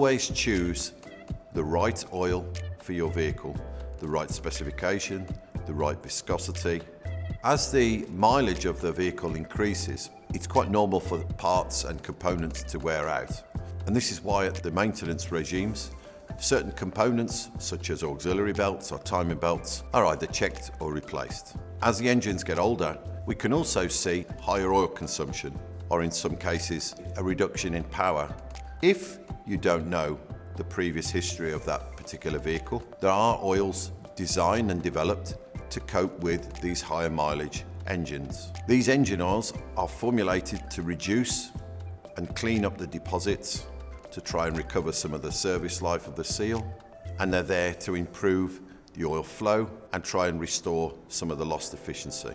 Always choose the right oil for your vehicle, the right specification, the right viscosity. As the mileage of the vehicle increases, it's quite normal for parts and components to wear out. And this is why at the maintenance regimes, certain components such as auxiliary belts or timing belts are either checked or replaced. As the engines get older, we can also see higher oil consumption, or in some cases, a reduction in power. If you don't know the previous history of that particular vehicle, there are oils designed and developed to cope with these higher mileage engines. These engine oils are formulated to reduce and clean up the deposits, to try and recover some of the service life of the seal, and they're there to improve the oil flow and try and restore some of the lost efficiency.